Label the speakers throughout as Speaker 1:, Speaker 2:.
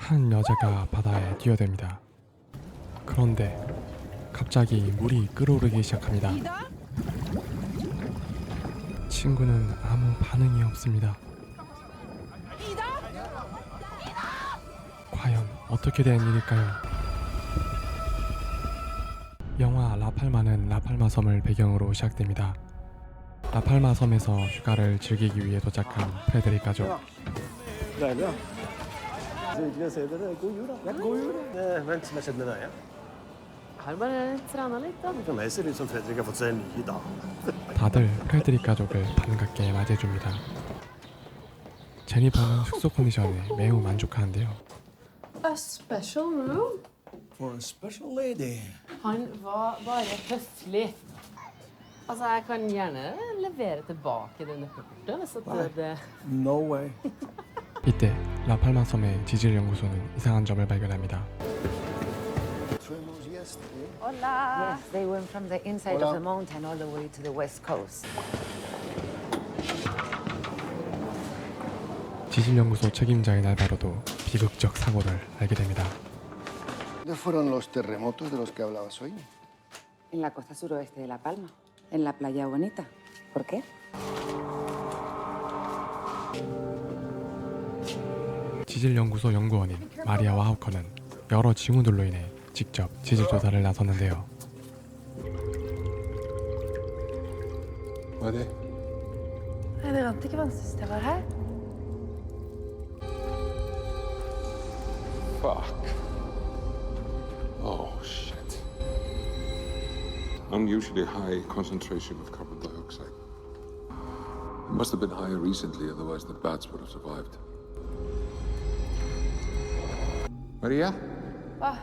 Speaker 1: 한 여자가 바다에 뛰어듭니다. 그런데 갑자기 물이 끓어오르기 시작합니다. 친구는 아무 반응이 없습니다. 과연 어떻게 된 일일까요? 영화 라팔마는 라팔마 섬을 배경으로 시작됩니다. 라팔마 섬에서 휴가를 즐기기 위해 도착한 프레드릭 가족.
Speaker 2: Vem som jag känner dig.
Speaker 3: Har bara tränat lite.
Speaker 2: För mig ser det ut som Fredrik har fått sig en ny dag.
Speaker 1: 다들 프레드릭 가족을 반갑게 맞이해줍니다. 제니퍼는 숙소 컨디션에 매우 만족하는데요.
Speaker 3: A special room?
Speaker 2: For a special lady.
Speaker 3: Han var bare høflig. Altså, jeg kan gjerne levere tilbake denne pulten hvis at det...
Speaker 2: No way.
Speaker 1: 이때 라팔마 섬의 지질 연구소는 이상한 점을 발견합니다.
Speaker 3: Hola!
Speaker 4: Yes, they went from the inside of the mountain all the way to the west coast.
Speaker 1: 지질 연구소 책임자인 알바로도 비극적 사고를 알게 됩니다.
Speaker 5: ¿Dónde fueron los terremotos de los que hablabas hoy?
Speaker 4: En la costa suroeste de La Palma, en la Playa Bonita. ¿Por qué?
Speaker 1: 지질 연구소 연구원인 마리아 와우커는 여러 징후들로 인해 직접 지질 조사를 나섰는데요.
Speaker 5: Hva er det?
Speaker 6: Nei, det rant ikke vann sist jeg var her.
Speaker 7: Fuck. Oh, shit. Unusually high concentration of carbon dioxide. It must have been higher recently, otherwise the bats would have survived. Maria?
Speaker 6: Hva?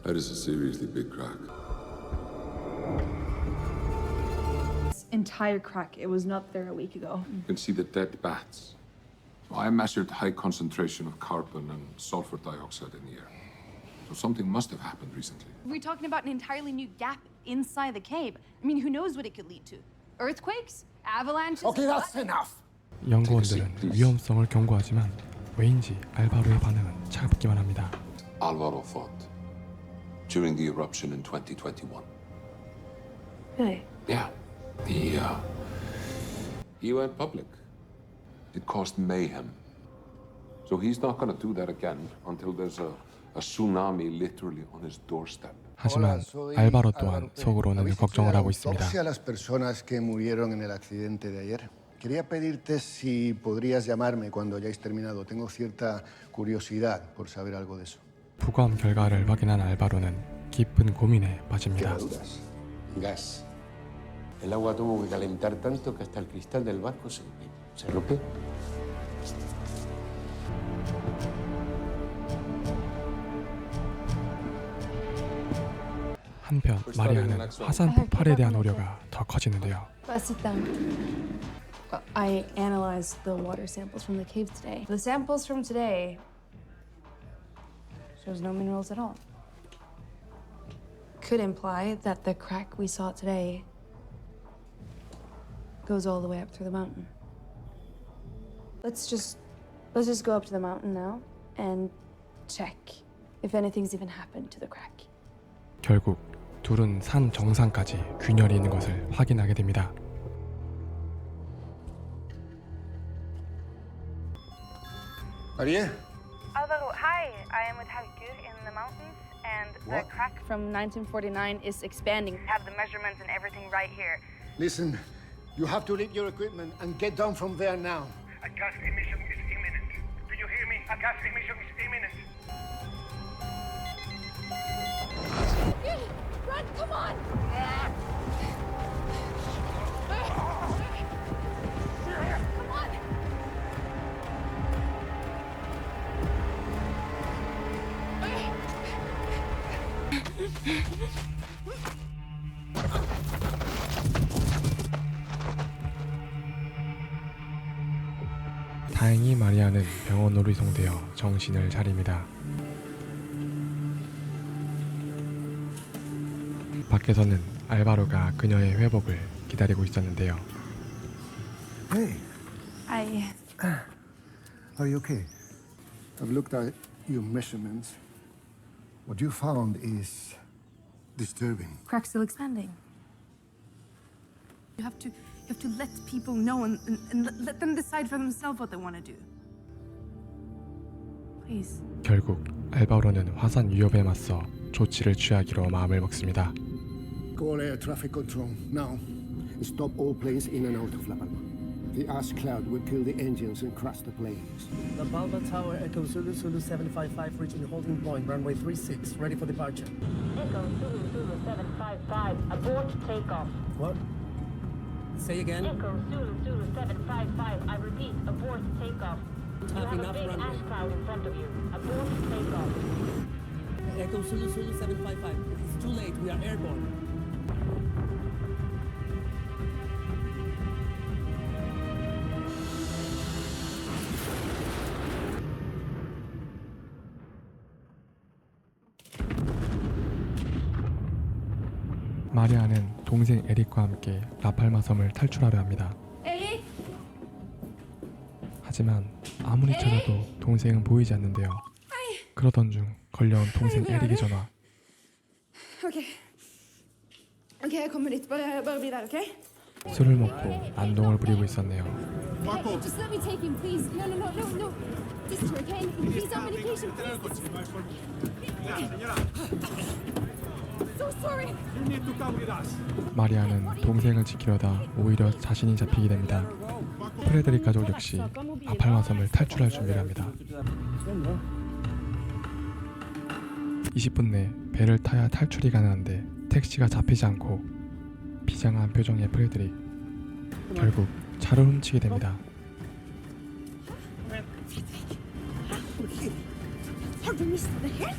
Speaker 7: That is a seriously big crack.
Speaker 6: This entire crack, it was not there a week ago.
Speaker 7: You can see the dead bats. I measured high concentration of carbon and sulfur dioxide in the air. So something must have happened recently.
Speaker 8: We're talking about an entirely new gap inside the cave. I mean, who knows what it could lead to? Earthquakes? Avalanches?
Speaker 2: Okay, that's enough.
Speaker 1: 연구원들은 위험성을 경고하지만 왜인지 알바로의 반응은 차갑기만 합니다.
Speaker 7: Alvaro thought during the eruption in 2021.
Speaker 6: Really?
Speaker 7: Yeah. He went public. It caused mayhem. So he's not going to do that again until there's a tsunami literally on his doorstep.
Speaker 1: 하지만 알바로 또한 속으로는 걱정을 하고 있습니다.
Speaker 5: a las personas que murieron en el accidente de ayer. Quería pedirte si podrías llamarme cuando hayáis terminado. Tengo cierta curiosidad por saber algo de eso.
Speaker 1: 부검 결과를 확인한 알바로는 깊은 고민에 빠집니다.
Speaker 9: Quemaduras, gas. El agua tuvo que calentar tanto que hasta el cristal del barco se rompió.
Speaker 1: 한편 마리아는 화산 폭발에 대한 우려가 더 커지는데요.
Speaker 6: Sit down. I analyzed the water samples from the cave today. The samples from today shows no minerals at all. Could imply that the crack we saw today goes all the way up through the mountain. Let's just go up to the mountain now and check if anything's even happened to the crack.
Speaker 1: 결국 둘은 산 정상까지 균열이 있는 것을 확인하게 됩니다.
Speaker 5: María.
Speaker 10: Alvaro, hi. I am with Haukur in the mountains, and the crack
Speaker 8: From 1949 is expanding.
Speaker 10: have the measurements and everything right here.
Speaker 5: Listen, you have to leave your equipment and get down from there now.
Speaker 11: A gas emission is imminent. Do you hear me? A gas emission is imminent.
Speaker 8: Run, come on! Come on!
Speaker 1: 다행히 마리아는 병원으로 이송되어 정신을 차립니다. 밖에서는 알바로가 그녀의 회복을 기다리고 있었는데요.
Speaker 5: Hey,
Speaker 6: I
Speaker 5: are you okay? I've looked at your measurements. What you found is disturbing.
Speaker 8: Crack's still expanding. You have to let people know and let them decide for themselves what they want to do. Please.
Speaker 1: 결국 알바로는 화산 위협에 맞서 조치를 취하기로 마음을 먹습니다.
Speaker 5: Call air traffic control now. Stop all planes in and out of La Palma. The ash cloud will kill the engines and crash the planes.
Speaker 2: La Palma Tower, Echo Zulu Zulu 755, reaching holding point, runway 36, ready for departure.
Speaker 12: Echo Zulu Zulu 755, abort takeoff.
Speaker 2: What? Say again.
Speaker 12: Echo Zulu Zulu 755, I repeat, abort takeoff. You have a big ash cloud in front of you. Abort takeoff.
Speaker 2: Echo Zulu Zulu 755, it's too late, we are airborne.
Speaker 1: 마리아는 동생 에릭과 함께 라팔마 섬을 탈출하려 합니다.
Speaker 6: 에릭!
Speaker 1: 하지만 아무리 찾아도 동생은 보이지 않는데요. 그러던 중 걸려온 동생 에릭의 전화.
Speaker 6: Okej. Okej, jag kommer dit. Bara bli där, okej?
Speaker 1: 술을 먹고 난동을 부리고 있었네요.
Speaker 6: Just let me take him, please. No. Sister, okay? He's on medication, please. So sorry.
Speaker 1: 마리아는 동생을 지키려다 오히려 자신이 잡히게 됩니다. 프레드릭 가족 역시 라팔마 섬을 탈출할 준비를 합니다. 20분 내 배를 타야 탈출이 가능한데 택시가 잡히지 않고 비장한 표정의 프레드릭. 결국 차를 훔치게 됩니다.
Speaker 6: Har du missat det helt?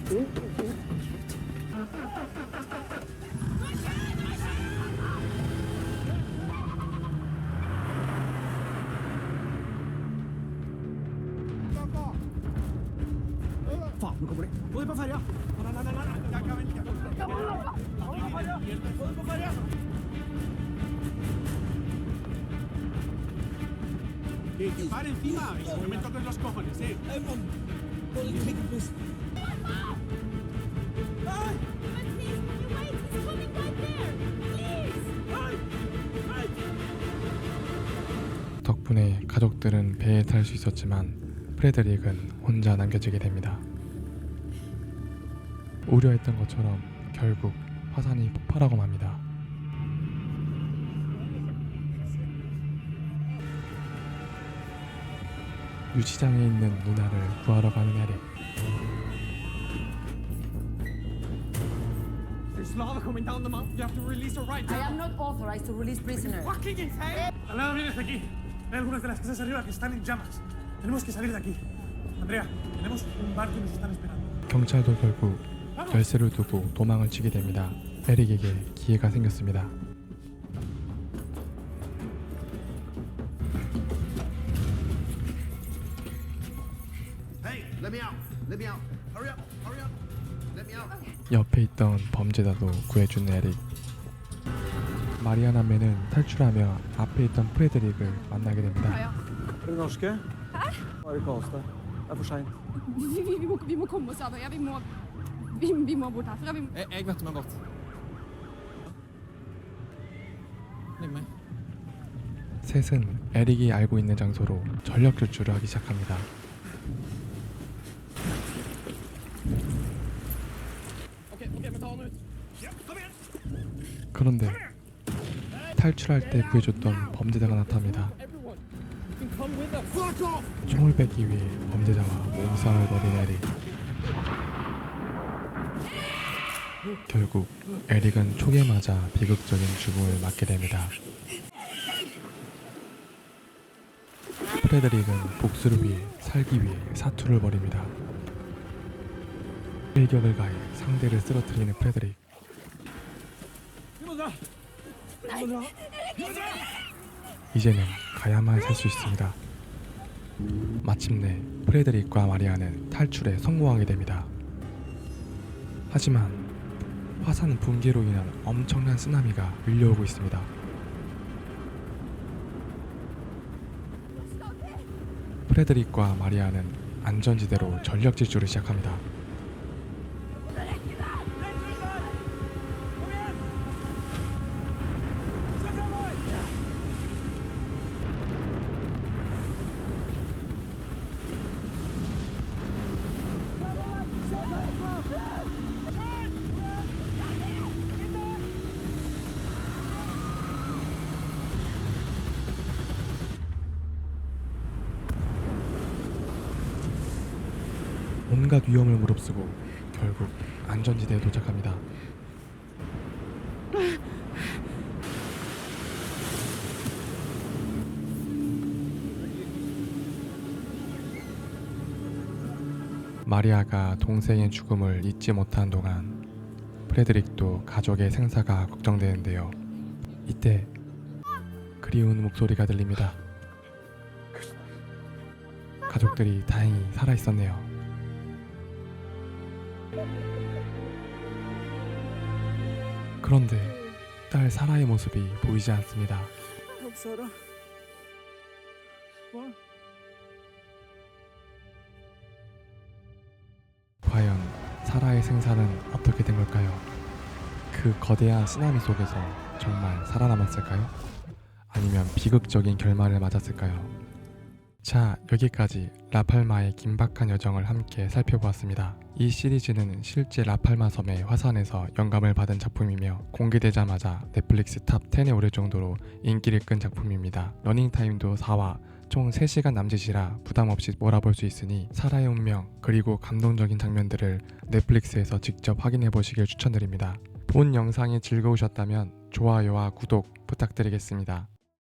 Speaker 2: Fan, nu kommer det. Få det på färja! Jag kan inte. Få det på färja! Que pare encima, que me toquen los cojones, sí.
Speaker 1: 덕분에 가족들은 배에 탈 수 있었지만 프레드릭은 혼자 남겨지게 됩니다. 우려했던 것처럼 결국 화산이 폭발하고 맙니다. 유치장에 있는 누나를 구하러 가는 에릭.
Speaker 11: There's lava coming down the mountain. You have to release her right now.
Speaker 4: I am not authorized to release prisoners.
Speaker 11: Fucking insane! Al lado vienes de aquí. Hay algunas de las casas arriba que están en llamas. Tenemos que salir de aquí. Andrea, tenemos un barco y nos están esperando.
Speaker 1: 경찰도 결국 열쇠를 두고 도망을 치게 됩니다. 에릭에게 기회가 생겼습니다.
Speaker 2: Hey, let me out. Let me out. Hurry up. Hurry up. Let me out.
Speaker 1: 옆에 있던 범죄자도 구해준 에릭. 마리아 남매는 탈출하며 앞에 있던 프레드릭을 만나게 됩니다.
Speaker 2: Är du norske? Hæ? Hva er det Karlstad? Det er for sent.
Speaker 6: Vi må komme oss av øya. Vi må bort herfra.
Speaker 11: Jeg vet meg godt. Bli med.
Speaker 1: 셋은 에릭이 알고 있는 장소로 전력 질주를 하기 시작합니다.
Speaker 11: Okej, men ta honom ut. Ja, kom igen!
Speaker 1: 그런데 탈출할 때 구해줬던 범죄자가 나타납니다.
Speaker 11: Everyone, you can come with us. Fuck off!
Speaker 1: 총을 빼기 위해 범죄자와 몸싸움을 벌인 에릭. 결국 에릭은 총에 맞아 비극적인 죽음을 맞게 됩니다. 프레드릭은 복수를 위해 살기 위해 사투를 벌입니다. 일격을 가해 상대를 쓰러뜨리는 프레드릭. 이제는 가야만 살 수 있습니다. 마침내 프레드릭과 마리아는 탈출에 성공하게 됩니다. 하지만 화산 붕괴로 인한 엄청난 쓰나미가 밀려오고 있습니다. 프레드릭과 마리아는 안전지대로 전력 질주를 시작합니다. 온갖 위험을 무릅쓰고 결국 안전지대에 도착합니다. 마리아가 동생의 죽음을 잊지 못한 동안 프레드릭도 가족의 생사가 걱정되는데요. 이때 그리운 목소리가 들립니다. 가족들이 다행히 살아있었네요. 그런데 딸 사라의 모습이 보이지 않습니다.
Speaker 11: 사라. 뭐?
Speaker 1: 과연 사라의 생사는 어떻게 된 걸까요? 그 거대한 쓰나미 속에서 정말 살아남았을까요? 아니면 비극적인 결말을 맞았을까요? 자, 여기까지 라팔마의 긴박한 여정을 함께 살펴보았습니다. 이 시리즈는 실제 라팔마 섬의 화산에서 영감을 받은 작품이며 공개되자마자 넷플릭스 탑 10에 오를 정도로 인기를 끈 작품입니다. 러닝타임도 4화, 총 3시간 남짓이라 부담없이 몰아볼 수 있으니 사라의 운명 그리고 감동적인 장면들을 넷플릭스에서 직접 확인해 보시길 추천드립니다. 본 영상이 즐거우셨다면 좋아요와 구독 부탁드리겠습니다.